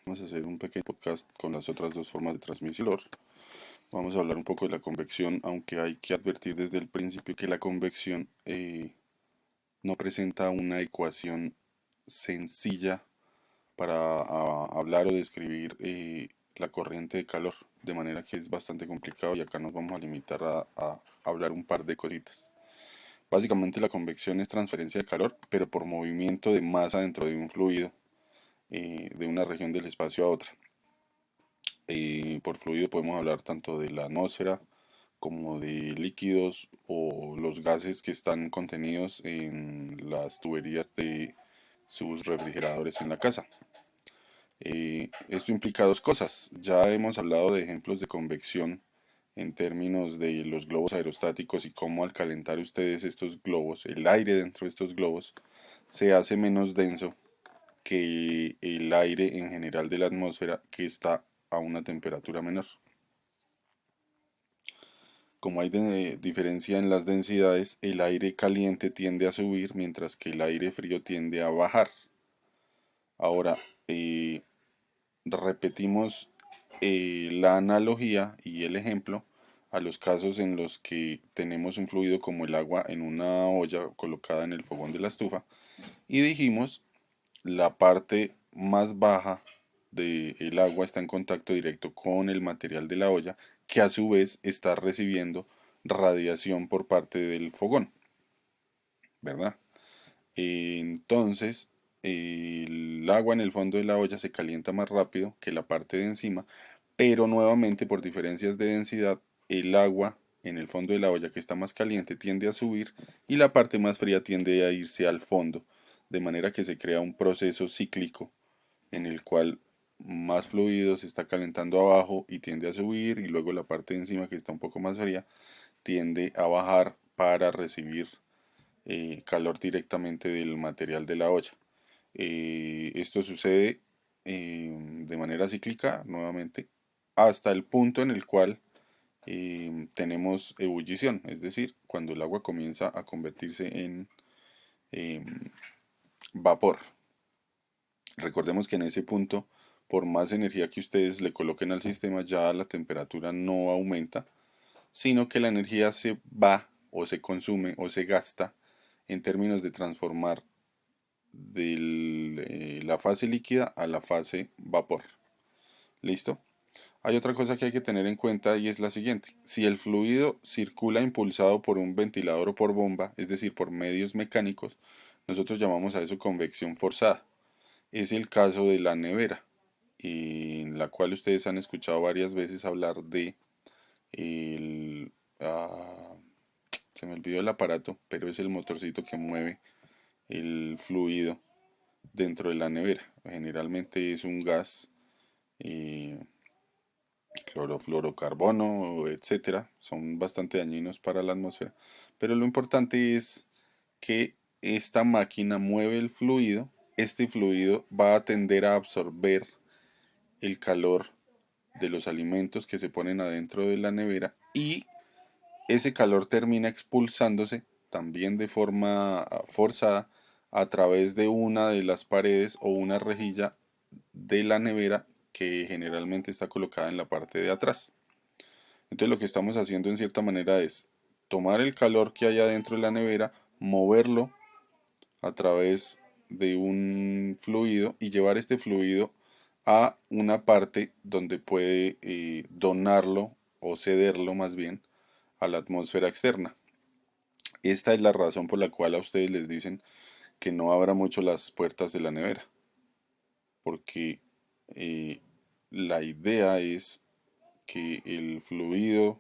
Vamos a hacer un pequeño podcast con las otras dos formas de transmisión. Vamos a hablar un poco de la convección, aunque hay que advertir desde el principio que la convección no presenta una ecuación sencilla para hablar o describir la corriente de calor, de manera que es bastante complicado y acá nos vamos a limitar a hablar un par de cositas. Básicamente la convección es transferencia de calor, pero por movimiento de masa dentro de un fluido, de una región del espacio a otra. Por fluido podemos hablar tanto de la atmósfera como de líquidos o los gases que están contenidos en las tuberías de sus refrigeradores en la casa. Esto implica dos cosas. Ya hemos hablado de ejemplos de convección en términos de los globos aerostáticos y cómo al calentar ustedes estos globos, el aire dentro de estos globos se hace menos denso que el aire en general de la atmósfera, que está a una temperatura menor. Como hay diferencia en las densidades, el aire caliente tiende a subir mientras que el aire frío tiende a bajar. Ahora, repetimos la analogía y el ejemplo a los casos en los que tenemos un fluido como el agua en una olla colocada en el fogón de la estufa y dijimos la parte más baja del agua está en contacto directo con el material de la olla, que a su vez está recibiendo radiación por parte del fogón, ¿verdad? Entonces, el agua en el fondo de la olla se calienta más rápido que la parte de encima, pero nuevamente por diferencias de densidad, el agua en el fondo de la olla que está más caliente tiende a subir y la parte más fría tiende a irse al fondo, de manera que se crea un proceso cíclico en el cual más fluido se está calentando abajo y tiende a subir y luego la parte de encima que está un poco más fría tiende a bajar para recibir calor directamente del material de la olla. Esto sucede de manera cíclica nuevamente hasta el punto en el cual tenemos ebullición, es decir, cuando el agua comienza a convertirse en eh, vapor. Recordemos que en ese punto, por más energía que ustedes le coloquen al sistema, ya la temperatura no aumenta, sino que la energía se va o se consume o se gasta en términos de transformar de la fase líquida a la fase vapor. ¿Listo? Hay otra cosa que hay que tener en cuenta y es la siguiente. Si el fluido circula impulsado por un ventilador o por bomba, es decir, por medios mecánicos, nosotros llamamos a eso convección forzada. Es el caso de la nevera, en la cual ustedes han escuchado varias veces hablar de el, ah, se me olvidó el aparato, pero es el motorcito que mueve el fluido dentro de la nevera. Generalmente es un gas, eh, clorofluorocarbono, etcétera. Son bastante dañinos para la atmósfera. Pero lo importante es que esta máquina mueve el fluido. Este fluido va a tender a absorber el calor de los alimentos que se ponen adentro de la nevera y ese calor termina expulsándose también de forma forzada a través de una de las paredes o una rejilla de la nevera que generalmente está colocada en la parte de atrás. Entonces lo que estamos haciendo en cierta manera es tomar el calor que hay adentro de la nevera, moverlo a través de un fluido y llevar este fluido a una parte donde puede donarlo o cederlo más bien a la atmósfera externa. Esta es la razón por la cual a ustedes les dicen que no abra mucho las puertas de la nevera, porque eh, la idea es que el fluido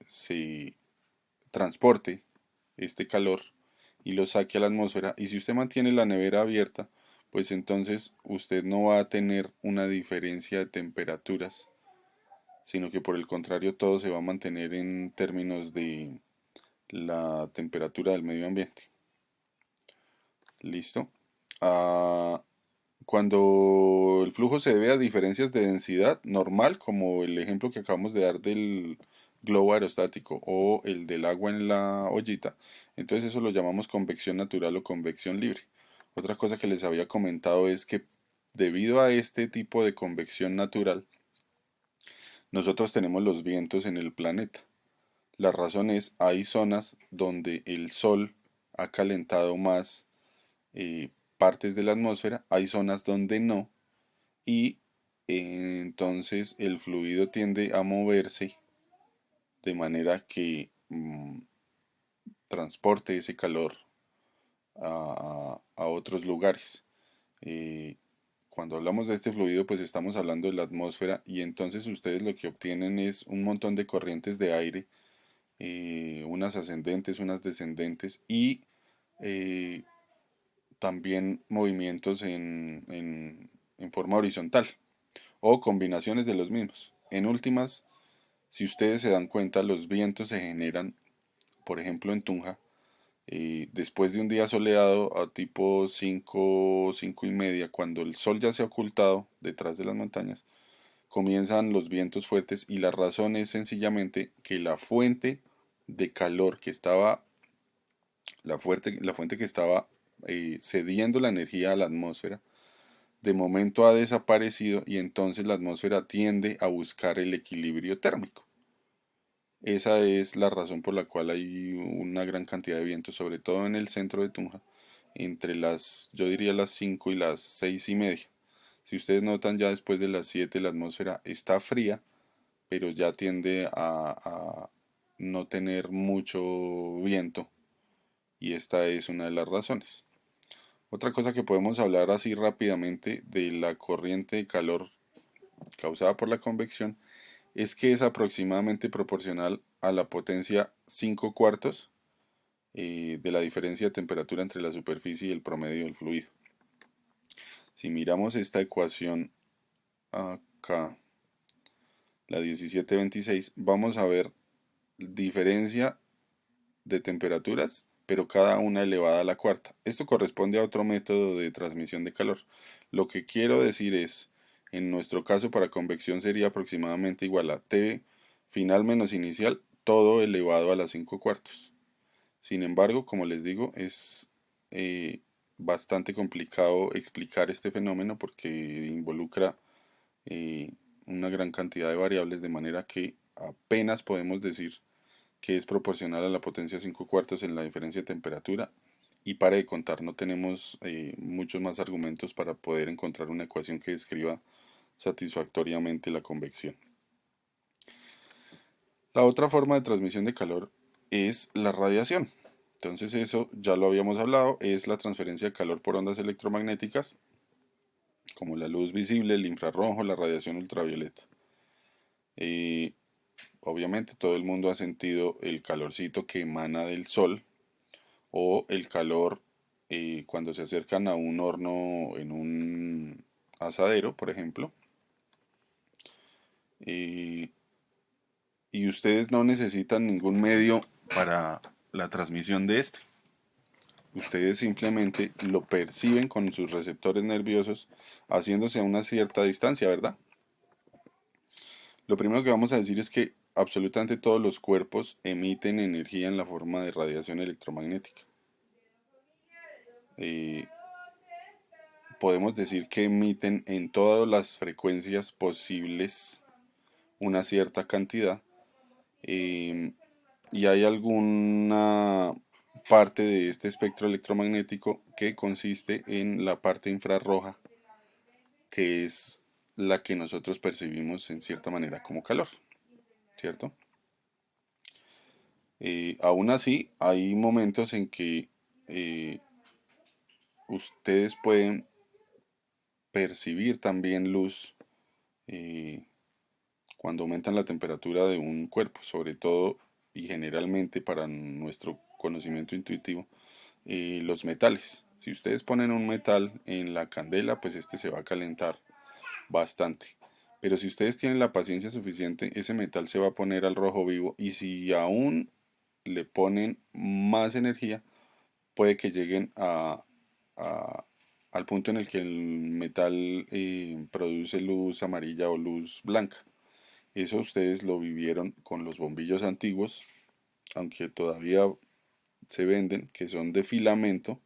se transporte este calor y lo saque a la atmósfera. Y si usted mantiene la nevera abierta, pues entonces usted no va a tener una diferencia de temperaturas, sino que por el contrario todo se va a mantener en términos de la temperatura del medio ambiente. ¿Listo? Ah, cuando el flujo se debe a diferencias de densidad normal, como el ejemplo que acabamos de dar del globo aerostático o el del agua en la ollita, entonces eso lo llamamos convección natural o convección libre. Otra cosa que les había comentado es que debido a este tipo de convección natural, nosotros tenemos los vientos en el planeta. La razón es, hay zonas donde el sol ha calentado más partes de la atmósfera, hay zonas donde no, y entonces el fluido tiende a moverse de manera que transporte ese calor a otros lugares. Eh, Cuando hablamos de este fluido, pues estamos hablando de la atmósfera y entonces ustedes lo que obtienen es un montón de corrientes de aire, unas ascendentes, unas descendentes y eh, también movimientos en forma horizontal o combinaciones de los mismos. En últimas, si ustedes se dan cuenta, los vientos se generan, por ejemplo, en Tunja, después de un día soleado a tipo 5, 5 y media, cuando el sol ya se ha ocultado detrás de las montañas, comienzan los vientos fuertes y la razón es sencillamente que la fuente de calor que estaba, la fuente que estaba cediendo la energía a la atmósfera, de momento ha desaparecido y entonces la atmósfera tiende a buscar el equilibrio térmico. Esa es la razón por la cual hay una gran cantidad de viento, sobre todo en el centro de Tunja, entre yo diría las 5 y las 6 y media. Si ustedes notan, ya después de las 7 la atmósfera está fría, pero ya tiende a no tener mucho viento y esta es una de las razones. Otra cosa que podemos hablar así rápidamente de la corriente de calor causada por la convección es que es aproximadamente proporcional a la potencia 5 cuartos de la diferencia de temperatura entre la superficie y el promedio del fluido. Si miramos esta ecuación acá, la 1726, vamos a ver diferencia de temperaturas, pero cada una elevada a la cuarta. Esto corresponde a otro método de transmisión de calor. Lo que quiero decir es, en nuestro caso para convección sería aproximadamente igual a T final menos inicial, todo elevado a las 5 cuartos. Sin embargo, como les digo, es bastante complicado explicar este fenómeno porque involucra eh, una gran cantidad de variables, de manera que apenas podemos decir que es proporcional a la potencia 5 cuartos en la diferencia de temperatura. Y para de contar, no tenemos muchos más argumentos para poder encontrar una ecuación que describa satisfactoriamente la convección. La otra forma de transmisión de calor es la radiación. Entonces eso ya lo habíamos hablado, es la transferencia de calor por ondas electromagnéticas, como la luz visible, el infrarrojo, la radiación ultravioleta. Eh, Obviamente todo el mundo ha sentido el calorcito que emana del sol o el calor cuando se acercan a un horno en un asadero, por ejemplo. Eh, y ustedes no necesitan ningún medio para la transmisión de este. Ustedes simplemente lo perciben con sus receptores nerviosos haciéndose a una cierta distancia, ¿verdad? Lo primero que vamos a decir es que absolutamente todos los cuerpos emiten energía en la forma de radiación electromagnética. Eh, Podemos decir que emiten en todas las frecuencias posibles una cierta cantidad eh, y hay alguna parte de este espectro electromagnético que consiste en la parte infrarroja, que es la que nosotros percibimos en cierta manera como calor, ¿cierto? Aún así, hay momentos en que eh, ustedes pueden percibir también luz eh, cuando aumentan la temperatura de un cuerpo, sobre todo y generalmente para nuestro conocimiento intuitivo, los metales. Si ustedes ponen un metal en la candela, pues este se va a calentar bastante. Pero si ustedes tienen la paciencia suficiente, ese metal se va a poner al rojo vivo y si aún le ponen más energía, puede que lleguen a- al punto en el que el metal produce luz amarilla o luz blanca. Eso ustedes lo vivieron con los bombillos antiguos, aunque todavía se venden, que son de filamento.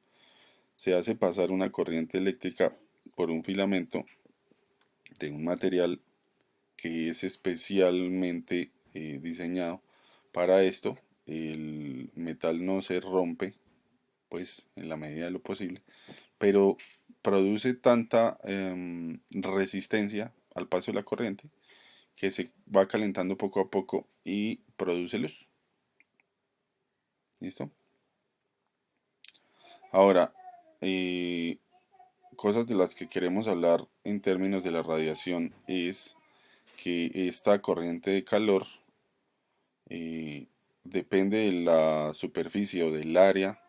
Se hace pasar una corriente eléctrica por un filamento de un material que es especialmente diseñado para esto. El metal no se rompe, pues en la medida de lo posible, pero produce tanta resistencia al paso de la corriente que se va calentando poco a poco y produce luz. ¿Listo? Ahora, eh, cosas de las que queremos hablar en términos de la radiación es que esta corriente de calor eh, depende de la superficie o del área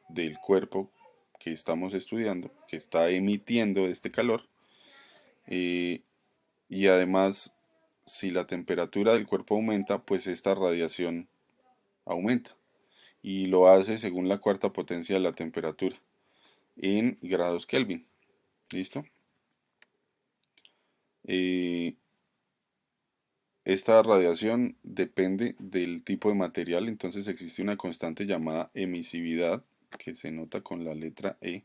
del cuerpo que estamos estudiando, que está emitiendo este calor, eh, y además si la temperatura del cuerpo aumenta, pues esta radiación aumenta y lo hace según la cuarta potencia de la temperatura en grados Kelvin. ¿Listo? Eh, Esta radiación depende del tipo de material, entonces existe una constante llamada emisividad que se nota con la letra E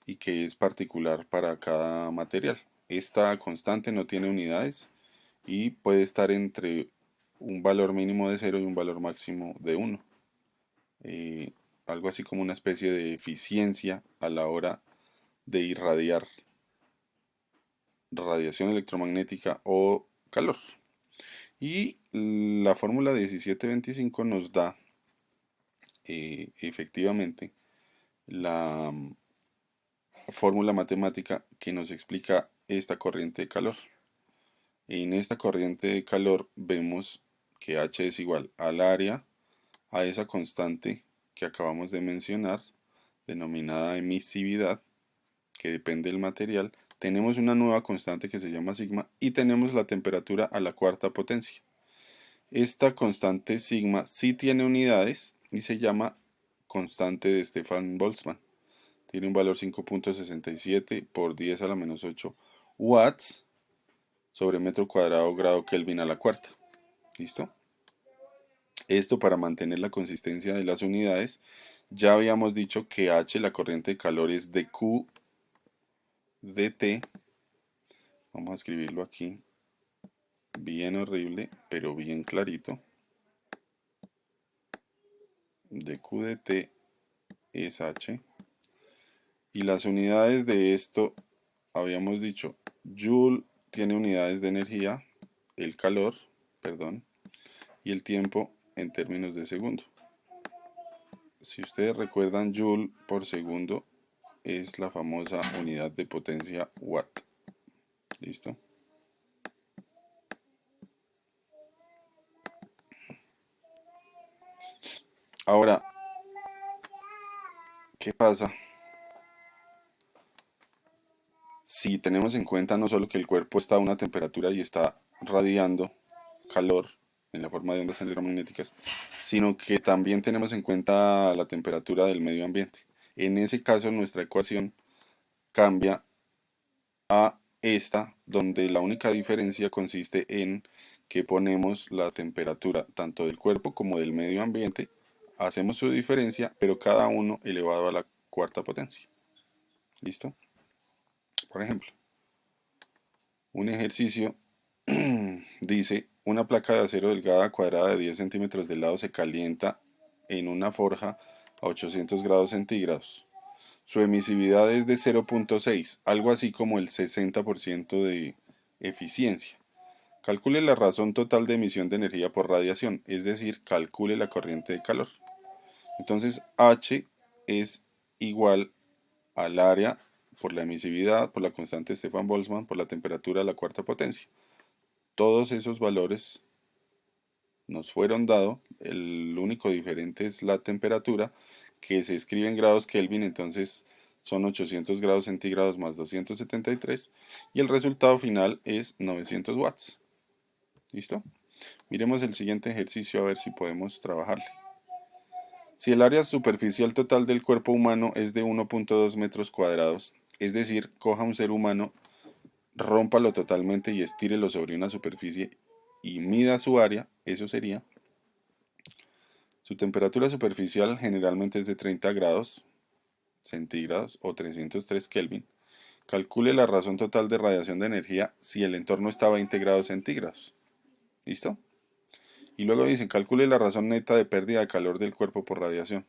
y que es particular para cada material. Esta constante no tiene unidades y puede estar entre un valor mínimo de 0 y un valor máximo de 1. Eh, Algo así como una especie de eficiencia a la hora de irradiar radiación electromagnética o calor. Y la fórmula 1725 nos da efectivamente la fórmula matemática que nos explica esta corriente de calor. En esta corriente de calor vemos que H es igual al área, a esa constante que acabamos de mencionar, denominada emisividad, que depende del material. Tenemos una nueva constante que se llama sigma y tenemos la temperatura a la cuarta potencia. Esta constante sigma sí tiene unidades y se llama constante de Stefan-Boltzmann. Tiene un valor 5.67 por 10 a la menos 8 watts sobre metro cuadrado grado Kelvin a la cuarta. ¿Listo? Esto para mantener la consistencia de las unidades. Ya habíamos dicho que H, la corriente de calor, es de Q dt. Vamos a escribirlo aquí. Bien horrible, pero bien clarito. De Q dt es H. Y las unidades de esto, habíamos dicho, Joule tiene unidades de energía, el calor, perdón, y el tiempo en términos de segundo. Si ustedes recuerdan, Joule por segundo es la famosa unidad de potencia watt. ¿Listo? Ahora, ¿qué pasa si tenemos en cuenta no solo que el cuerpo está a una temperatura y está radiando calor en la forma de ondas electromagnéticas, sino que también tenemos en cuenta la temperatura del medio ambiente? En ese caso, nuestra ecuación cambia a esta, donde la única diferencia consiste en que ponemos la temperatura tanto del cuerpo como del medio ambiente, hacemos su diferencia, pero cada uno elevado a la cuarta potencia. ¿Listo? Por ejemplo, un ejercicio dice, una placa de acero delgada cuadrada de 10 centímetros de lado se calienta en una forja a 800 grados centígrados. Su emisividad es de 0.6, algo así como el 60% de eficiencia. Calcule la razón total de emisión de energía por radiación, es decir, calcule la corriente de calor. Entonces H es igual al área por la emisividad, por la constante Stefan-Boltzmann, por la temperatura a la cuarta potencia. Todos esos valores nos fueron dados, el único diferente es la temperatura, que se escribe en grados Kelvin, entonces son 800 grados centígrados más 273, y el resultado final es 900 watts. ¿Listo? Miremos el siguiente ejercicio a ver si podemos trabajarle. Si el área superficial total del cuerpo humano es de 1.2 metros cuadrados, es decir, coja un ser humano, rómpalo totalmente y estírelo sobre una superficie y mida su área, eso sería. Su temperatura superficial generalmente es de 30 grados centígrados o 303 Kelvin. Calcule la razón total de radiación de energía si el entorno está a 20 grados centígrados. ¿Listo? Y luego dicen, calcule la razón neta de pérdida de calor del cuerpo por radiación.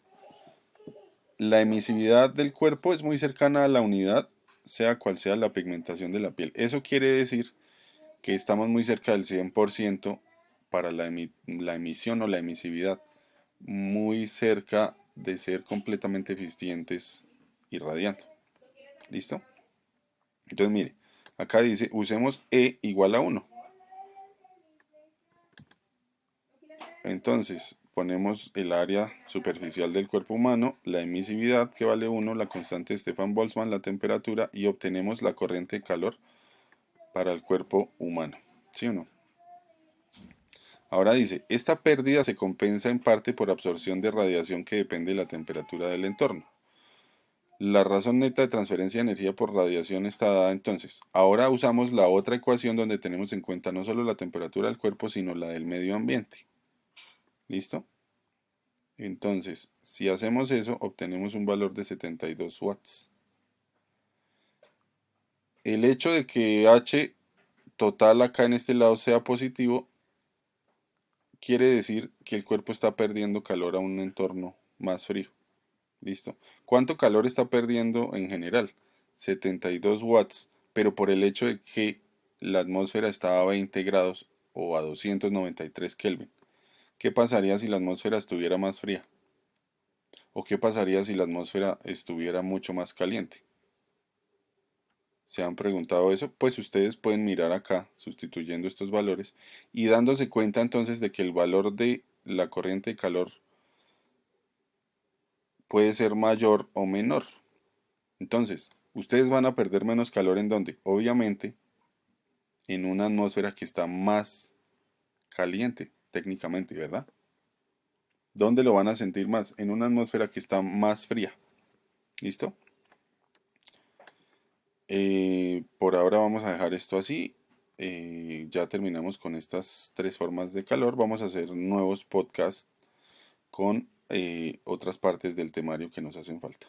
La emisividad del cuerpo es muy cercana a la unidad, sea cual sea la pigmentación de la piel. Eso quiere decir que estamos muy cerca del 100% para la emisión o la emisividad, muy cerca de ser completamente eficientes irradiando. ¿Listo? Entonces mire, acá dice, usemos E igual a 1. Entonces, ponemos el área superficial del cuerpo humano, la emisividad que vale 1, la constante de Stefan-Boltzmann, la temperatura y obtenemos la corriente de calor para el cuerpo humano. ¿Sí o no? Ahora dice, esta pérdida se compensa en parte por absorción de radiación que depende de la temperatura del entorno. La razón neta de transferencia de energía por radiación está dada entonces. Ahora usamos la otra ecuación donde tenemos en cuenta no solo la temperatura del cuerpo, sino la del medio ambiente. ¿Listo? Entonces, si hacemos eso, obtenemos un valor de 72 watts. El hecho de que H total acá en este lado sea positivo, quiere decir que el cuerpo está perdiendo calor a un entorno más frío. ¿Listo? ¿Cuánto calor está perdiendo en general? 72 watts, pero por el hecho de que la atmósfera está a 20 grados o a 293 Kelvin. ¿Qué pasaría si la atmósfera estuviera más fría? ¿O qué pasaría si la atmósfera estuviera mucho más caliente? ¿Se han preguntado eso? Pues ustedes pueden mirar acá, sustituyendo estos valores y dándose cuenta entonces de que el valor de la corriente de calor puede ser mayor o menor. Entonces, ustedes van a perder menos calor en donde, obviamente, en una atmósfera que está más caliente, técnicamente, ¿verdad? ¿Dónde lo van a sentir más? En una atmósfera que está más fría. ¿Listo? Por ahora vamos a dejar esto así. Ya terminamos con estas tres formas de calor. Vamos a hacer nuevos podcasts con otras partes del temario que nos hacen falta.